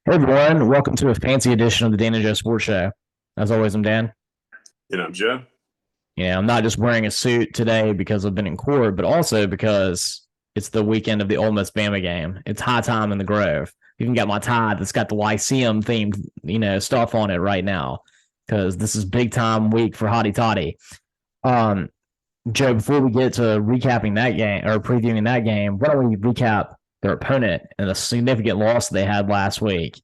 Hey everyone, welcome to a fancy edition of the Dan and Joe Sports Show. As always, I'm Dan. I'm Joe. Yeah, I'm not just wearing a suit today because I've been in court, but also because it's the weekend of the Ole Miss Bama game. It's high time in the Grove. Even got my tie that's got the Lyceum themed, stuff on it right now because this is big time week for Hottie Toddy. Um, Joe, before we get to recapping that game or previewing that game, why don't we recap their opponent and the significant loss they had last week?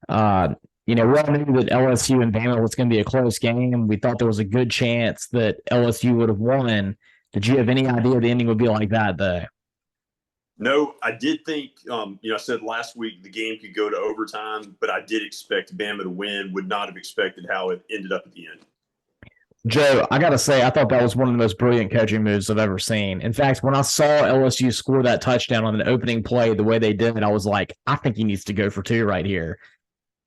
Uh, we all knew that LSU and Bama was going to be a close game. We thought there was a good chance that LSU would have won. Did you have any idea the ending would be like that, though? No, I did think, I said last week the game could go to overtime, but I did expect Bama to win. Would not have expected how it ended up at the end. Joe, I got to say, I thought that was one of the most brilliant coaching moves I've ever seen. In fact, when I saw LSU score that touchdown on an opening play the way they did it, I was like, I think he needs to go for two right here.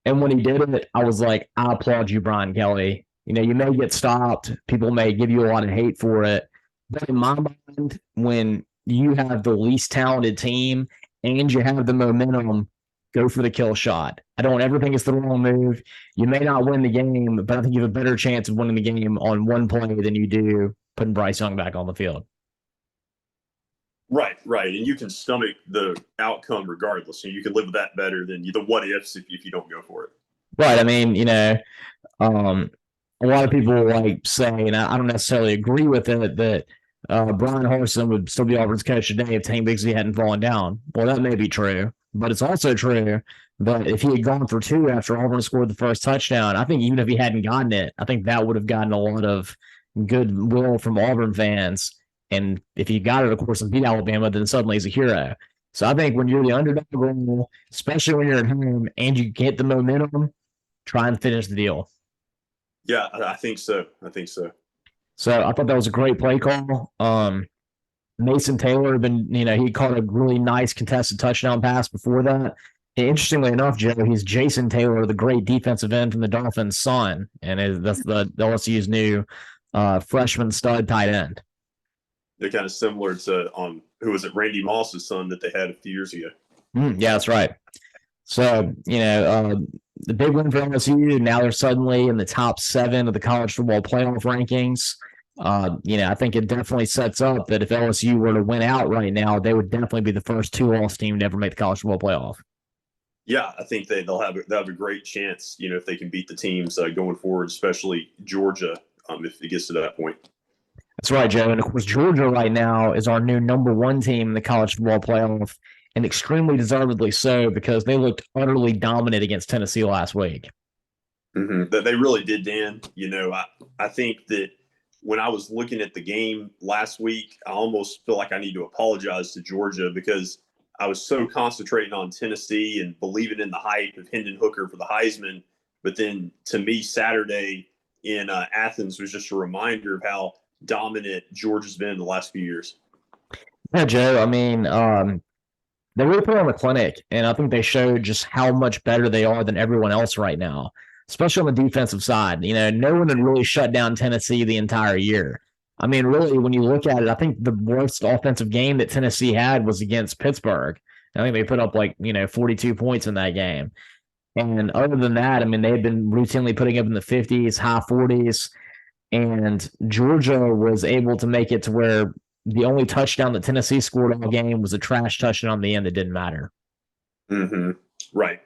And when he did it, I was like, I applaud you, Brian Kelly. You may get stopped. People may give you a lot of hate for it. But in my mind, when you have the least talented team and you have the momentum, go for the kill shot. I don't ever think it's the wrong move. You may not win the game, but I think you have a better chance of winning the game on one play than you do putting Bryce Young back on the field. Right. And you can stomach the outcome regardless. You can live with that better than the what ifs if you don't go for it. Right. I mean, a lot of people like saying, and I don't necessarily agree with it, that Brian Harsin would still be Auburn's coach today if Tank Bigsby hadn't fallen down. Well, that may be true, but it's also true that if he had gone for two after Auburn scored the first touchdown, I think even if he hadn't gotten it, I think that would have gotten a lot of goodwill from Auburn fans. And if he got it, of course, and beat Alabama, then suddenly he's a hero. So I think when you're the underdog role, especially when you're at home and you get the momentum, try and finish the deal. Yeah, I think so. So I thought that was a great play call. Mason Taylor had been, he caught a really nice contested touchdown pass before that. And interestingly enough, Joe, he's Jason Taylor, the great defensive end from the Dolphins' son, and that's the LSU's new freshman stud tight end. They're kind of similar to who was it, Randy Moss's son that they had a few years ago. Yeah, that's right. So, the big win for LSU, now they're suddenly in the top 7 of the college football playoff rankings. I think it definitely sets up that if LSU were to win out right now, they would definitely be the first 2-loss team to ever make the college football playoff. Yeah, I think they'll have a great chance, if they can beat the teams going forward, especially Georgia, if it gets to that point. That's right, Joe. And of course, Georgia right now is our new number 1 team in the college football playoff, and extremely deservedly so because they utterly dominant against Tennessee last week. Mm-hmm. They really did, Dan. I think that when I was looking at the game last week, I almost feel like I need to apologize to Georgia because I was so concentrating on Tennessee and believing in the hype of Hendon Hooker for the Heisman. But then to me, Saturday in Athens was just a reminder of how dominant Georgia's been in the last few years. Yeah, Joe. I mean, they really put on a clinic, and I think they showed just how much better they are than everyone else right now, especially on the defensive side. No one had really shut down Tennessee the entire year. I mean, really, when you look at it, I think the worst offensive game that Tennessee had was against Pittsburgh. I think they put up 42 points in that game. And other than that, I mean, they had been routinely putting up in the 50s, high 40s, and Georgia was able to make it to where the only touchdown that Tennessee scored all game was a trash touchdown on the end that didn't matter. Mm-hmm. Right.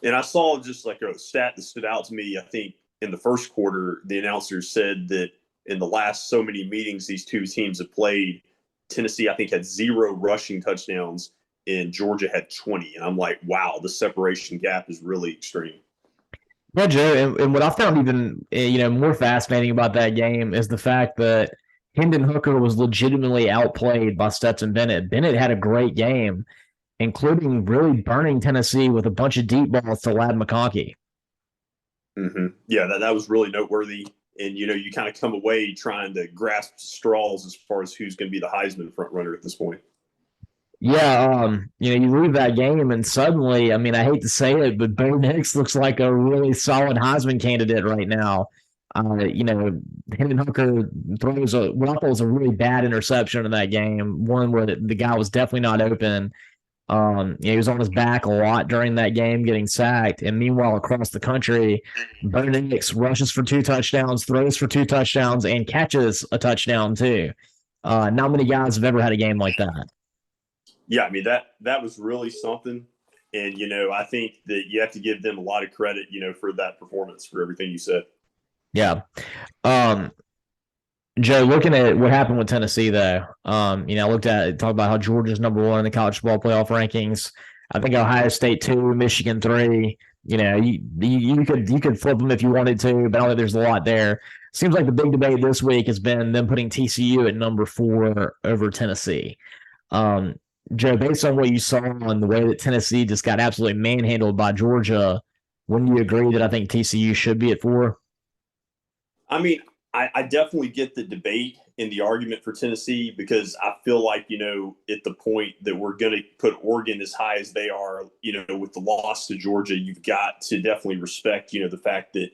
And I saw just like a stat that stood out to me. I think in the first quarter, the announcers said that in the last so many meetings these two teams have played, Tennessee, I think, had 0 rushing touchdowns and Georgia had 20. And I'm like, wow, the separation gap is really extreme. Yeah, Joe, and what I found even more fascinating about that game is the fact that Hendon Hooker was legitimately outplayed by Stetson Bennett. Bennett had a great game, including really burning Tennessee with a bunch of deep balls to Ladd McConkey. Mm-hmm. Yeah, that was really noteworthy. And, you kind of come away trying to grasp straws as far as who's going to be the Heisman front runner at this point. Yeah, you leave that game and suddenly, I mean, I hate to say it, but Bo Nix looks like a really solid Heisman candidate right now. Hendon Hooker throws what I thought was a really bad interception in that game, one where the guy was definitely not open. He was on his back a lot during that game, getting sacked. And meanwhile, across the country, Bo Nix rushes for 2 touchdowns, throws for 2 touchdowns, and catches a touchdown too. Not many guys have ever had a game like that. Yeah, I mean that was really something, and I think that you have to give them a lot of credit, for that performance, for everything you said. Yeah. Joe, looking at what happened with Tennessee, though, I looked at talked about how Georgia's #1 in the college football playoff rankings. I think Ohio State 2, Michigan 3. You could flip them if you wanted to, but I don't think there's a lot there. Seems like the big debate this week has been them putting TCU at #4 over Tennessee. Joe, based on what you saw and the way that Tennessee just got absolutely manhandled by Georgia, wouldn't you agree that I think TCU should be at 4? I mean, I definitely get the debate and the argument for Tennessee, because I feel like, at the point that we're going to put Oregon as high as they are, with the loss to Georgia, you've got to definitely respect, the fact that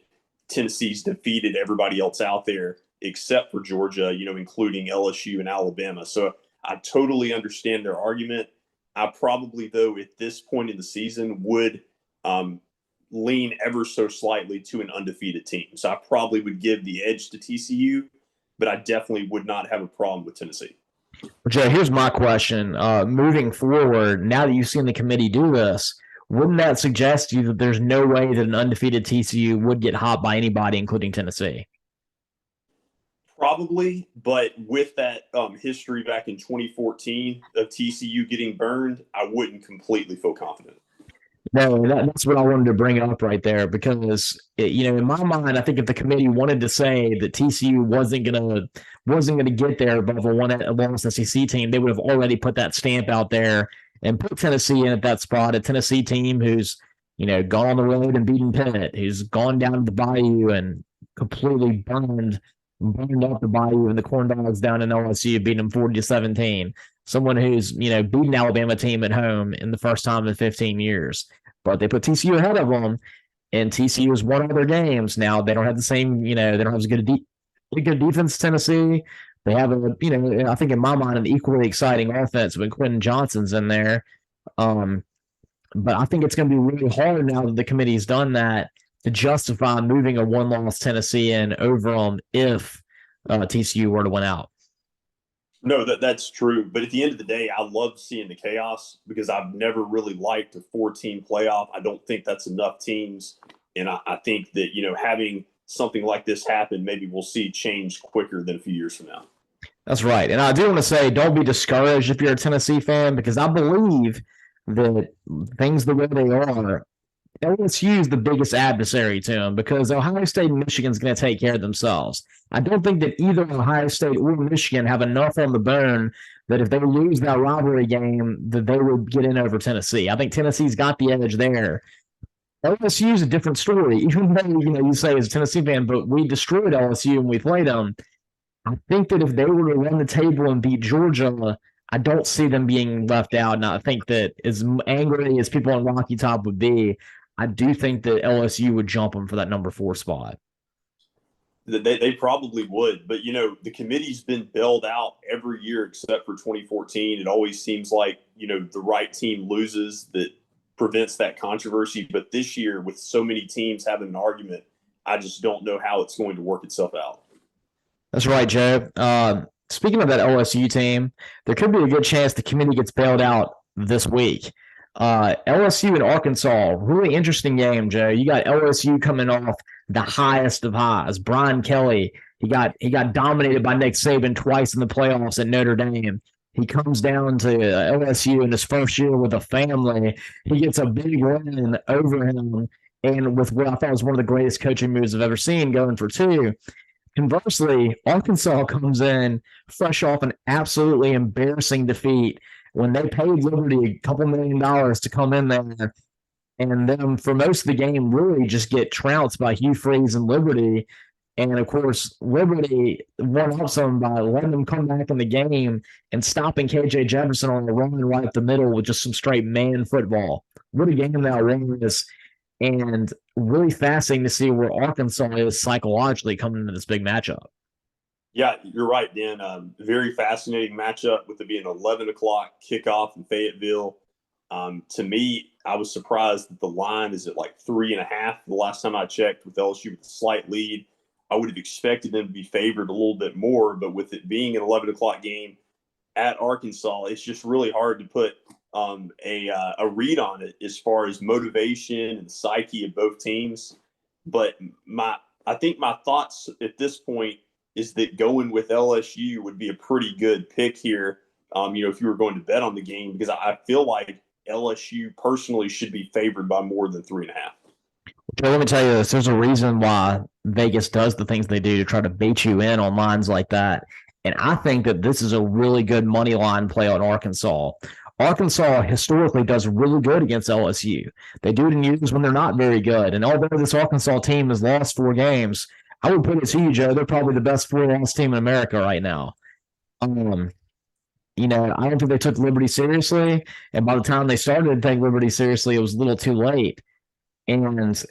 Tennessee's defeated everybody else out there except for Georgia, including LSU and Alabama. So I totally understand their argument. I probably, though, at this point in the season would lean ever so slightly to an undefeated team. So I probably would give the edge to TCU, but I definitely would not have a problem with Tennessee. Joe, here's my question. Moving forward, now that you've seen the committee do this, wouldn't that suggest to you that there's no way that an undefeated TCU would get hot by anybody, including Tennessee? Probably, but with that history back in 2014 of TCU getting burned, I wouldn't completely feel confident. No, that's what I wanted to bring up right there, because in my mind, I think if the committee wanted to say that TCU wasn't gonna get there above a one-loss SEC team, they would have already put that stamp out there and put Tennessee in at that spot. A Tennessee team who's gone on the road and beaten Pitt, who's gone down to the Bayou and completely burned up the Bayou and the Corn Dogs down in LSU, beating them 40-17. Someone who's beaten Alabama team at home in the first time in 15 years. But they put TCU ahead of them, and TCU has won all their games. Now they don't have the same, they don't have as good a good defense as Tennessee. They have I think in my mind, an equally exciting offense when Quentin Johnson's in there. But I think it's going to be really hard now that the committee's done that to justify moving a one-loss Tennessee in over them if TCU were to win out. No, that's true. But at the end of the day, I love seeing the chaos, because I've never really liked a 4-team playoff. I don't think that's enough teams. And I think that, having something like this happen, maybe we'll see change quicker than a few years from now. That's right. And I do want to say, don't be discouraged if you're a Tennessee fan, because I believe that things the way they are, LSU is the biggest adversary to them, because Ohio State and Michigan is going to take care of themselves. I don't think that either Ohio State or Michigan have enough on the bone that if they lose that rivalry game, that they would get in over Tennessee. I think Tennessee's got the edge there. LSU is a different story. Even though you say as a Tennessee fan, but we destroyed LSU and we played them. I think that if they were to run the table and beat Georgia, I don't see them being left out. And I think that as angry as people on Rocky Top would be, I do think that LSU would jump them for that #4 spot. They probably would. But, the committee's been bailed out every year except for 2014. It always seems like, the right team loses that prevents that controversy. But this year, with so many teams having an argument, I just don't know how it's going to work itself out. That's right, Joe. Speaking of that LSU team, there could be a good chance the committee gets bailed out this week. LSU and Arkansas, really interesting game, Joe. You got LSU coming off the highest of highs. Brian Kelly, he got dominated by Nick Saban twice in the playoffs at Notre Dame. He comes down to LSU in his first year with a family. He gets a big win over him, and with what I thought was one of the greatest coaching moves I've ever seen, going for 2. Conversely, Arkansas comes in fresh off an absolutely embarrassing defeat when they paid Liberty a couple $1 million to come in there, and then for most of the game really just get trounced by Hugh Freeze and Liberty. And, of course, Liberty one-ups them by letting them come back in the game and stopping K.J. Jefferson on the run right up the middle with just some straight man football. What a game that was, and really fascinating to see where Arkansas is psychologically coming into this big matchup. Yeah, you're right, Dan. Very fascinating matchup with it being 11 o'clock kickoff in Fayetteville. To me, I was surprised that the line is at like 3.5. The last time I checked, with LSU with a slight lead, I would have expected them to be favored a little bit more. But with it being an 11 o'clock game at Arkansas, it's just really hard to put a read on it as far as motivation and psyche of both teams. But I think my thoughts at this point is that going with LSU would be a pretty good pick here. If you were going to bet on the game, because I feel like LSU personally should be favored by more than 3.5. Joe, let me tell you this. There's a reason why Vegas does the things they do to try to bait you in on lines like that. And I think that this is a really good money line play on Arkansas. Arkansas historically does really good against LSU. They do it in years when they're not very good. And although this Arkansas team has lost 4 games, I would put it to you, Joe, they're probably the best 4-loss team in America right now. I don't think they took Liberty seriously. And by the time they started to take Liberty seriously, it was a little too late. And,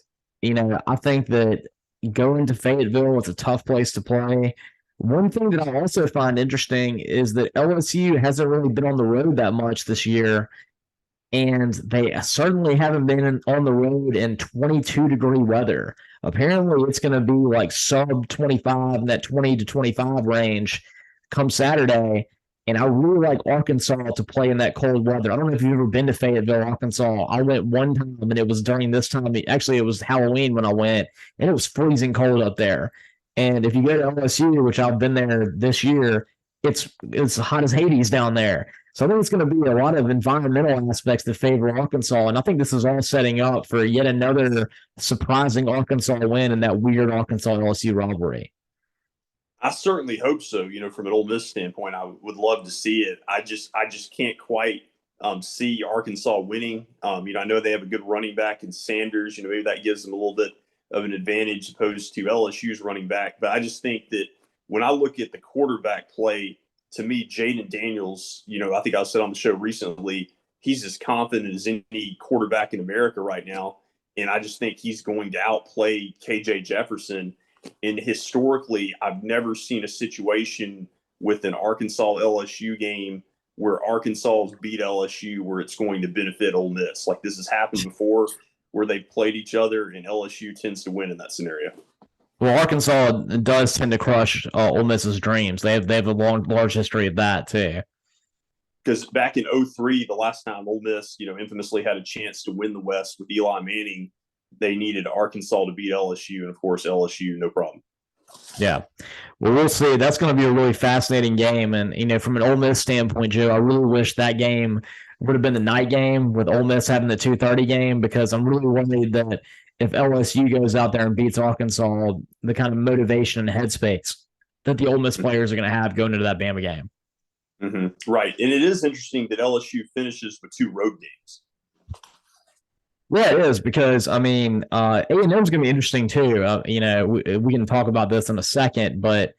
I think that going to Fayetteville, it's a tough place to play. One thing that I also find interesting is that LSU hasn't really been on the road that much this year, and they certainly haven't been on the road in 22-degree weather. Apparently, it's going to be like sub 25 in that 20 to 25 range come Saturday, and I really like Arkansas to play in that cold weather. I don't know if you've ever been to Fayetteville, Arkansas. I went one time, and it was during this time. Actually, it was Halloween when I went, and it was freezing cold up there. And if you go to LSU, which I've been there this year, it's hot as Hades down there. So I think it's going to be a lot of environmental aspects that favor Arkansas. And I think this is all setting up for yet another surprising Arkansas win in that weird Arkansas-LSU rivalry. I certainly hope so. From an Ole Miss standpoint, I would love to see it. I just can't quite see Arkansas winning. I know they have a good running back in Sanders. Maybe that gives them a little bit of an advantage opposed to LSU's running back. But I just think that when I look at the quarterback play, to me, Jaden Daniels, I think I said on the show recently, he's as confident as any quarterback in America right now. And I just think he's going to outplay KJ Jefferson. And historically, I've never seen a situation with an Arkansas LSU game where Arkansas has beat LSU where it's going to benefit Ole Miss. Like this has happened before, where they've played each other and LSU tends to win in that scenario. Well, Arkansas does tend to crush Ole Miss's dreams. They have a large history of that too. Because back in 2003, the last time Ole Miss, infamously had a chance to win the West with Eli Manning, they needed Arkansas to beat LSU, and of course LSU, no problem. Yeah. Well, we'll see. That's going to be a really fascinating game. And, from an Ole Miss standpoint, Joe, I really wish that game would have been the night game with Ole Miss having the 2:30 game, because I'm really worried that if LSU goes out there and beats Arkansas, the kind of motivation and headspace that the Ole Miss players are going to have going into that Bama game. Mm-hmm. Right. And it is interesting that LSU finishes with 2 road games. Yeah, it is, because A&M is going to be interesting too. We can talk about this in a second, but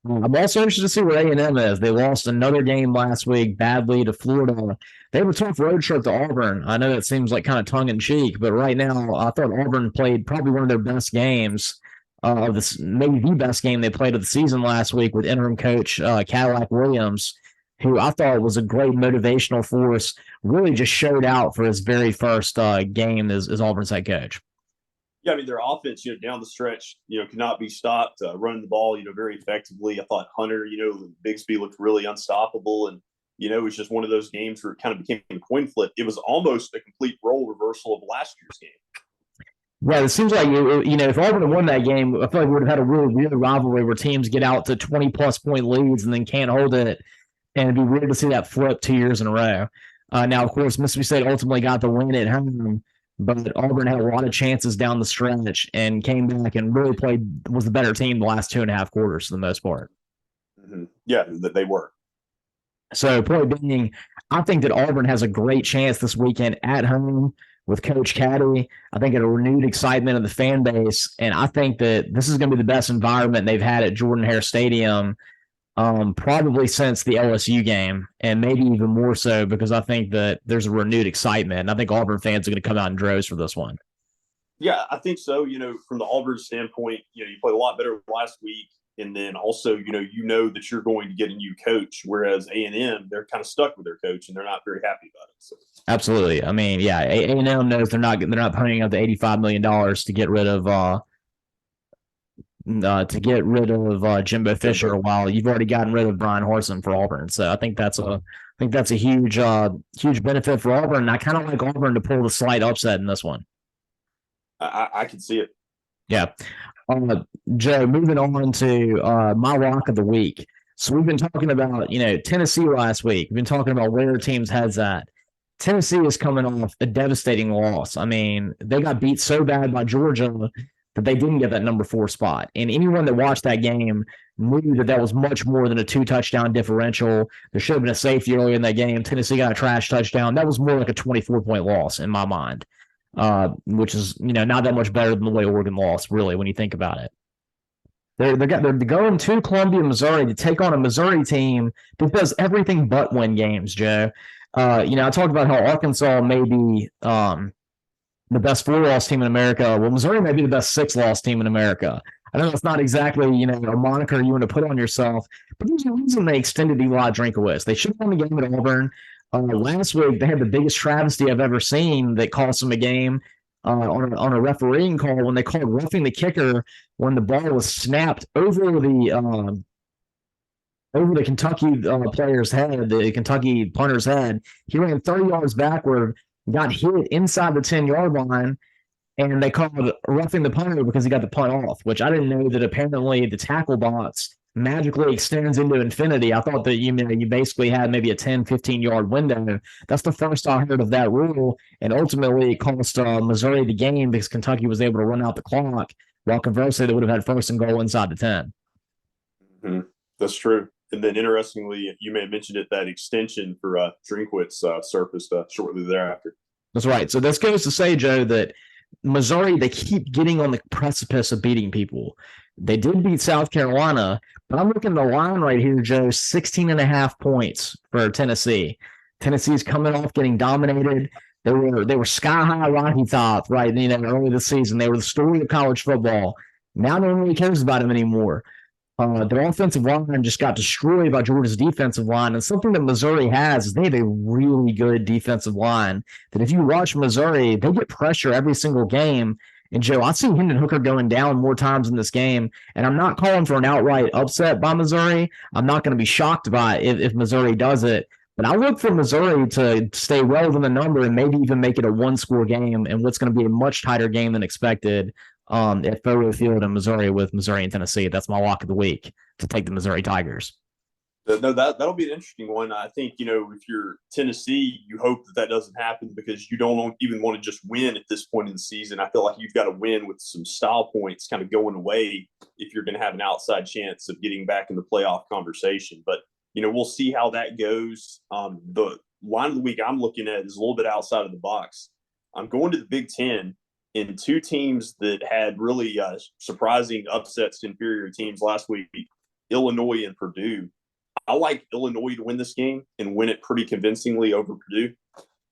I'm also interested to see where A&M is. They lost another game last week badly to Florida. They have a tough road trip to Auburn. I know that seems like kind of tongue in cheek, but right now I thought Auburn played probably one of their best games of this, maybe the best game they played of the season last week with interim coach Cadillac Williams, who I thought was a great motivational force. Really just showed out for his very first game as Auburn's head coach. Yeah, their offense, down the stretch, could not be stopped, running the ball, very effectively. I thought Hunter, Bigsby looked really unstoppable. And, it was just one of those games where it kind of became a coin flip. It was almost a complete role reversal of last year's game. Yeah, it seems like, if Auburn had won that game, I feel like we would have had a really weird rivalry where teams get out to 20-plus point leads and then can't hold it. And it'd be weird to see that flip 2 years in a row. Now, of course, Mississippi State ultimately got the win at home, but Auburn had a lot of chances down the stretch and came back and really was the better team the last 2.5 quarters for the most part. Mm-hmm. Yeah, they were. So, point being, I think that Auburn has a great chance this weekend at home with Coach Caddy. I think a renewed excitement of the fan base, and I think that this is going to be the best environment they've had at Jordan-Hare Stadium probably since the LSU game, and maybe even more so because I think that there's a renewed excitement. And I think Auburn fans are going to come out in droves for this one. Yeah, I think so. From the Auburn standpoint, you played a lot better last week. And then also, that you're going to get a new coach, whereas A&M, they're kind of stuck with their coach and they're not very happy about it. So. Absolutely. I mean, yeah, A&M knows they're not ponying up the $85 million to get rid of Jimbo Fisher while you've already gotten rid of Brian Horson for Auburn. So I think that's a huge benefit for Auburn. And I kind of like Auburn to pull the slight upset in this one. I can see it. Yeah. Joe, moving on to my lock of the week. So we've been talking about, Tennessee last week. We've been talking about where teams' heads at. Tennessee is coming off a devastating loss. I mean, they got beat so bad by Georgia that they didn't get that number 4 spot. And anyone that watched that game knew that was much more than a 2-touchdown differential. There should have been a safety early in that game. Tennessee got a trash touchdown. That was more like a 24-point loss in my mind, which is, not that much better than the way Oregon lost, really, when you think about it. They're going to Columbia, Missouri to take on a Missouri team that does everything but win games, Joe. I talked about how Arkansas may be the best 4-loss team in America. Well, Missouri may be the best 6-loss team in America. I know it's not exactly, a moniker you want to put on yourself, but there's a reason they extended Eli Drinkowitz. They should have won the game at Auburn. Last week, they had the biggest travesty I've ever seen that cost them a game on a refereeing call when they called roughing the kicker when the ball was snapped over the Kentucky player's head, the Kentucky punter's head. He ran 30 yards backward, got hit inside the 10-yard line, and they called roughing the punter because he got the punt off, which I didn't know that apparently the tackle box magically extends into infinity. I thought that you basically had maybe a 10, 15-yard window. That's the first I heard of that rule, and ultimately it cost Missouri the game because Kentucky was able to run out the clock, while conversely they would have had first and goal inside the 10. Mm-hmm. That's true. And then, interestingly, you may have mentioned it, that extension for Drinkwitz surfaced shortly thereafter. That's right. So this goes to say, Joe, that Missouri, they keep getting on the precipice of beating people. They did beat South Carolina, but I'm looking at the line right here, Joe, 16.5 points for Tennessee. Tennessee's coming off getting dominated. They were sky high Rocky Top, right? Early this season. They were the story of college football. Now no one really cares about them anymore. Their offensive line just got destroyed by Georgia's defensive line. And something that Missouri has is they have a really good defensive line that if you watch Missouri, they get pressure every single game. And, Joe, I see Hendon Hooker going down more times in this game. And I'm not calling for an outright upset by Missouri. I'm not going to be shocked by it if Missouri does it. But I look for Missouri to stay well within the number and maybe even make it a one-score game and what's going to be a much tighter game than expected. At Federal Field in Missouri with Missouri and Tennessee. That's my lock of the week to take the Missouri Tigers. No, that'll be an interesting one. I think, if you're Tennessee, you hope that doesn't happen because you don't even want to just win at this point in the season. I feel like you've got to win with some style points kind of going away if you're going to have an outside chance of getting back in the playoff conversation. But, we'll see how that goes. The line of the week I'm looking at is a little bit outside of the box. I'm going to the Big Ten. In 2 teams that had really surprising upsets to inferior teams last week, Illinois and Purdue. I like Illinois to win this game and win it pretty convincingly over Purdue.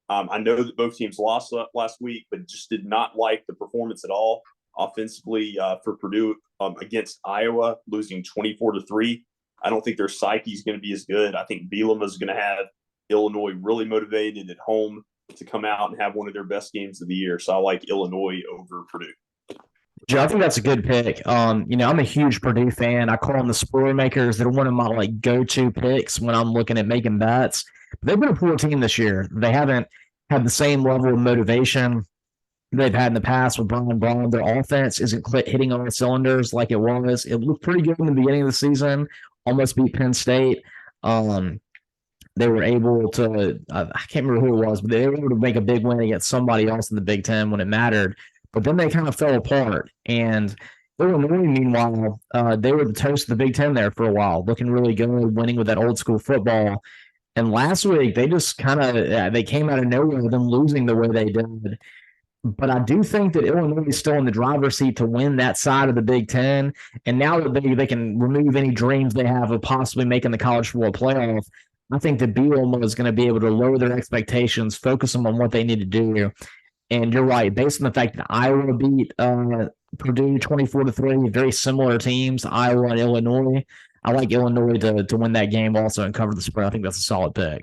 I know that both teams lost last week, but just did not like the performance at all offensively for Purdue against Iowa, losing 24-3. I don't think their psyche is going to be as good. I think Bielema is going to have Illinois really motivated at home to come out and have one of their best games of the year. So I like Illinois over Purdue. Joe, I think that's a good pick. I'm a huge Purdue fan. I call them the spoiler makers. They're one of my go-to picks when I'm looking at making bets. But they've been a poor team this year. They haven't had the same level of motivation they've had in the past with Brian Braun. Their offense isn't hitting on the cylinders like it was. It looked pretty good in the beginning of the season. Almost beat Penn State. They were able to, I can't remember who it was, but they were able to make a big win against somebody else in the Big Ten when it mattered. But then they kind of fell apart. And Illinois, meanwhile, they were the toast of the Big Ten there for a while, looking really good, winning with that old school football. And last week, they just they came out of nowhere, them losing the way they did. But I do think that Illinois is still in the driver's seat to win that side of the Big Ten. And now that they can remove any dreams they have of possibly making the college football playoff, I think that Bielema is going to be able to lower their expectations, focus them on what they need to do. And you're right, based on the fact that Iowa beat Purdue 24-3, very similar teams, Iowa and Illinois. I like Illinois to win that game also and cover the spread. I think that's a solid pick.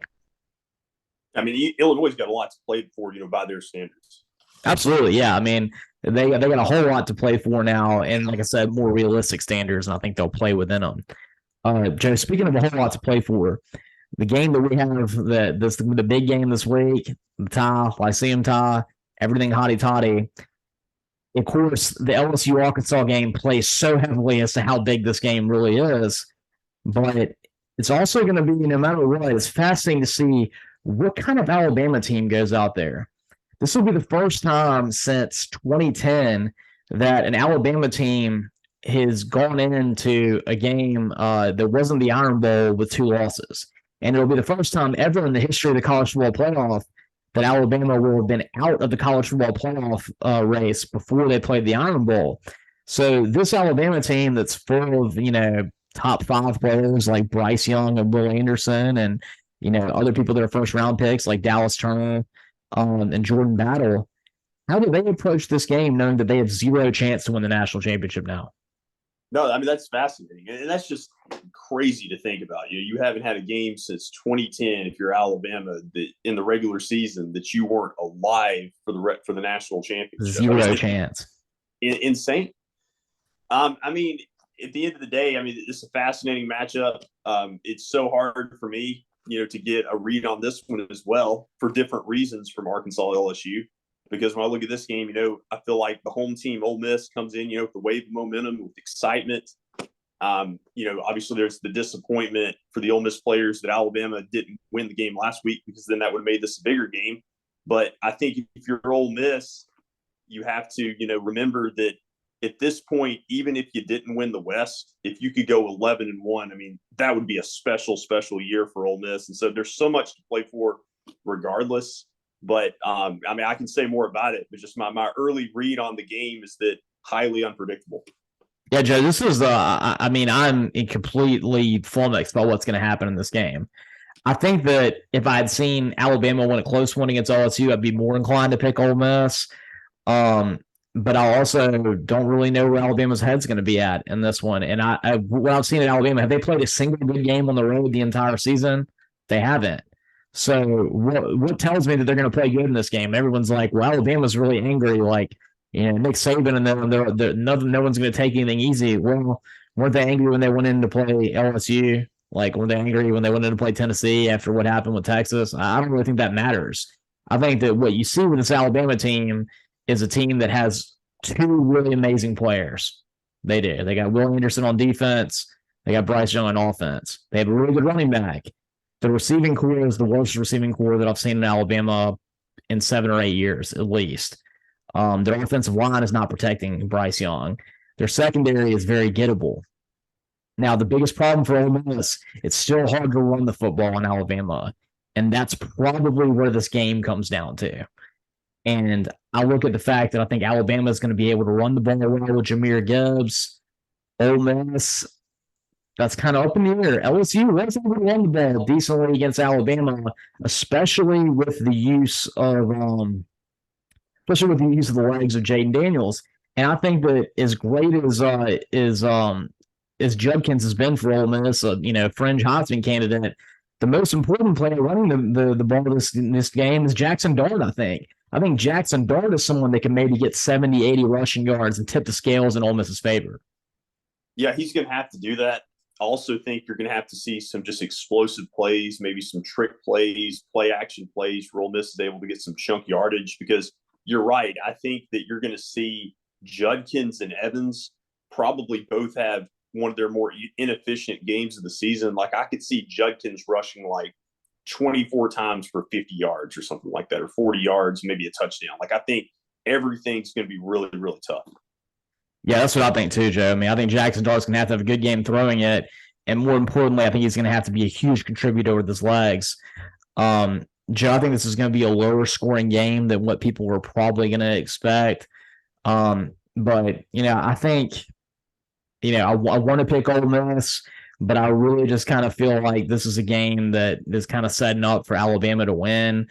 I mean, Illinois got a lot to play for, by their standards. Absolutely, yeah. I mean, they got a whole lot to play for now, and like I said, more realistic standards, and I think they'll play within them. Joe, speaking of a whole lot to play for, the game that we have, the big game this week, the tie, Lyceum tie, everything hotty-toddy. Of course, the LSU-Arkansas game plays so heavily as to how big this game really is, but it's also going to be, no matter what, it's fascinating to see what kind of Alabama team goes out there. This will be the first time since 2010 that an Alabama team has gone into a game that wasn't the Iron Bowl with 2 losses. And it'll be the first time ever in the history of the college football playoff that Alabama will have been out of the college football playoff race before they played the Iron Bowl. So this Alabama team that's full of, top 5 players like Bryce Young and Will Anderson and, other people that are first-round picks like Dallas Turner and Jordan Battle, how do they approach this game knowing that they have 0 chance to win the national championship now? No, I mean, that's fascinating. And that's just crazy to think about. You haven't had a game since 2010, if you're Alabama, that in the regular season that you weren't alive for the national championship. 0 chance. Insane. I mean, at the end of the day, I mean, it's a fascinating matchup. It's so hard for me, to get a read on this one as well for different reasons from Arkansas LSU. Because when I look at this game, I feel like the home team, Ole Miss, comes in, with the wave of momentum, with excitement. Obviously there's the disappointment for the Ole Miss players that Alabama didn't win the game last week, because then that would have made this a bigger game. But I think if you're Ole Miss, you have to, remember that at this point, even if you didn't win the West, if you could go 11-1, I mean, that would be a special, special year for Ole Miss. And so there's so much to play for regardless. But, I mean, I can say more about it, but just my early read on the game is that highly unpredictable. Yeah, Joe, this is, I'm completely flummoxed by what's going to happen in this game. I think that if I had seen Alabama win a close one against LSU, I'd be more inclined to pick Ole Miss. But I also don't really know where Alabama's head's going to be at in this one. And what I've seen in Alabama, have they played a single good game on the road the entire season? They haven't. So what tells me that they're going to play good in this game? Everyone's like, well, Alabama's really angry. Like, Nick Saban and them, no one's going to take anything easy. Well, weren't they angry when they went in to play LSU? Like, were they angry when they went in to play Tennessee after what happened with Texas? I don't really think that matters. I think that what you see with this Alabama team is a team that has 2 really amazing players. They do. They got Will Anderson on defense. They got Bryce Young on offense. They have a really good running back. The receiving core is the worst receiving core that I've seen in Alabama in 7 or 8 years, at least. Their offensive line is not protecting Bryce Young. Their secondary is very gettable. Now, the biggest problem for Ole Miss, it's still hard to run the football in Alabama, and that's probably where this game comes down to. And I look at the fact that I think Alabama is going to be able to run the ball well with Jahmyr Gibbs. Ole Miss, that's kind of up in the air. LSU was able to run the ball decently against Alabama, especially with the use of the legs of Jaden Daniels. And I think that as great as Judkins has been for Ole Miss, fringe Heisman candidate, the most important player running the ball in this game is Jackson Dart, I think. I think Jackson Dart is someone that can maybe get 70, 80 rushing yards and tip the scales in Ole Miss's favor. Yeah, he's going to have to do that. I also think you're going to have to see some just explosive plays, maybe some trick plays, play action plays for Ole Miss is able to get some chunk yardage, because you're right. I think that you're going to see Judkins and Evans probably both have one of their more inefficient games of the season. Like, I could see Judkins rushing like 24 times for 50 yards or something like that, or 40 yards, maybe a touchdown. Like, I think everything's going to be really, really tough. Yeah, that's what I think too, Joe. I mean, I think Jackson Dart's going to have a good game throwing it. And more importantly, I think he's going to have to be a huge contributor with his legs. Joe, I think this is going to be a lower scoring game than what people were probably going to expect. But, I think, I want to pick Ole Miss, but I really just kind of feel like this is a game that is kind of setting up for Alabama to win.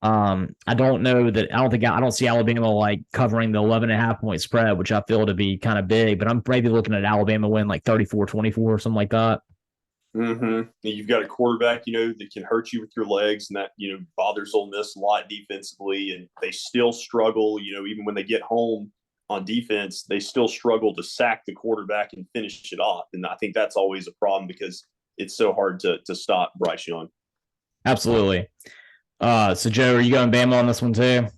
I don't know that I don't see Alabama like covering the 11.5 point spread, which I feel to be kind of big, but I'm maybe looking at Alabama win like 34-24 or something like that. Mm-hmm. You've got a quarterback, that can hurt you with your legs, and that bothers Ole Miss a lot defensively, and they still struggle. Even when they get home on defense, they still struggle to sack the quarterback and finish it off. And I think that's always a problem because it's so hard to stop Bryce Young. Absolutely. So Joe, are you going Bama on this one too?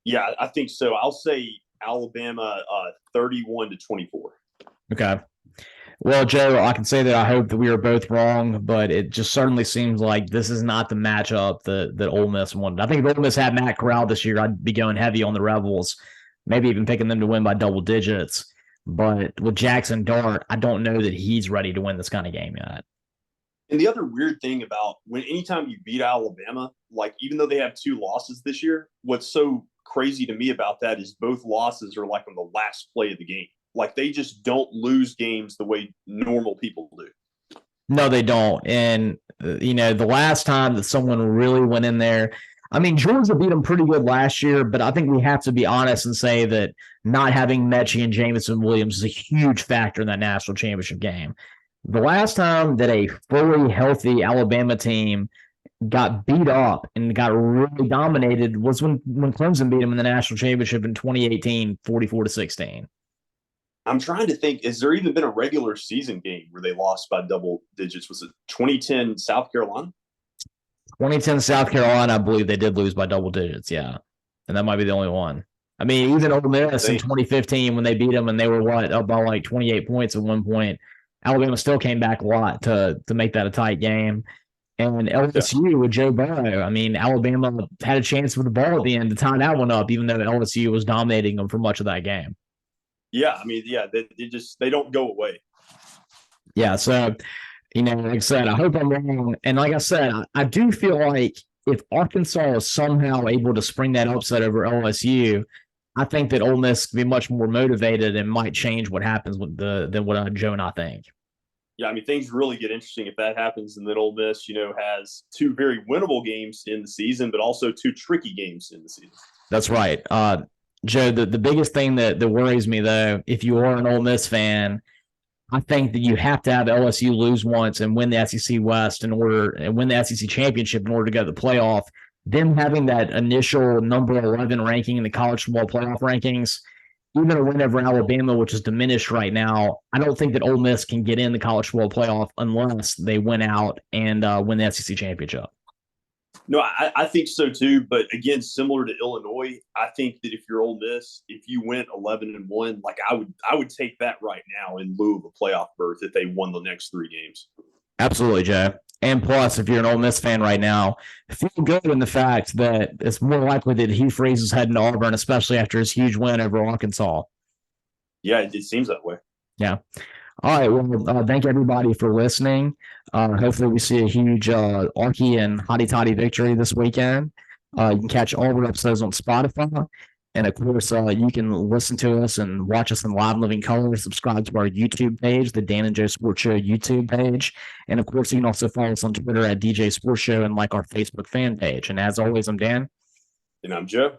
Yeah, I think so. I'll say Alabama 31-24. Okay. Well, Joe, I can say that I hope that we are both wrong, but it just certainly seems like this is not the matchup that Ole Miss wanted. I think if Ole Miss had Matt Corral this year, I'd be going heavy on the Rebels, maybe even picking them to win by double digits. But with Jackson Dart, I don't know that he's ready to win this kind of game yet. And the other weird thing about anytime you beat Alabama, like even though they have 2 losses this year, what's so crazy to me about that is both losses are like on the last play of the game. Like they just don't lose games the way normal people do. No, they don't. And, the last time that someone really went in there, I mean, Georgia beat them pretty good last year, but I think we have to be honest and say that not having Mechie and Jamison Williams is a huge factor in that national championship game. The last time that a fully healthy Alabama team got beat up and got really dominated was when Clemson beat them in the national championship in 2018, 44-16. I'm trying to think, has there even been a regular season game where they lost by double digits? Was it 2010 South Carolina? 2010 South Carolina, I believe they did lose by double digits, yeah. And that might be the only one. I mean, even Ole Miss in 2015 when they beat them and they were up by like 28 points at one point, Alabama still came back a lot to make that a tight game. And LSU with Joe Burrow, I mean, Alabama had a chance with the ball at the end to tie that one up, even though LSU was dominating them for much of that game. Yeah, I mean, they don't go away. Yeah, so, like I said, I hope I'm wrong. And like I said, I do feel like if Arkansas is somehow able to spring that upset over LSU, I think that Ole Miss can be much more motivated and might change what happens than what Joe and I think. Yeah, I mean, things really get interesting if that happens, and then Ole Miss, has 2 very winnable games in the season, but also 2 tricky games in the season. That's right. Joe, the biggest thing that worries me, though, if you are an Ole Miss fan, I think that you have to have LSU lose once and win the SEC West and win the SEC championship in order to go to the playoff. Them having that initial number 11 ranking in the college football playoff rankings, even a win over Alabama, which is diminished right now, I don't think that Ole Miss can get in the college football playoff unless they win out and win the SEC championship. No, I think so too. But again, similar to Illinois, I think that if you're Ole Miss, if you went 11-1, like I would take that right now in lieu of a playoff berth if they won the next 3 games. Absolutely, Joe. And plus, if you're an Ole Miss fan right now, feel good in the fact that it's more likely that Hugh Freeze is heading to Auburn, especially after his huge win over Arkansas. Yeah, it seems that way. Yeah. All right. Well, thank everybody for listening. Hopefully we see a huge Arky and Hotty Toddy victory this weekend. You can catch all the episodes on Spotify. And of course, you can listen to us and watch us in live living color. Subscribe to our YouTube page, the Dan and Joe Sports Show YouTube page. And of course, you can also follow us on Twitter at DJ Sports Show and like our Facebook fan page. And as always, I'm Dan. And I'm Joe.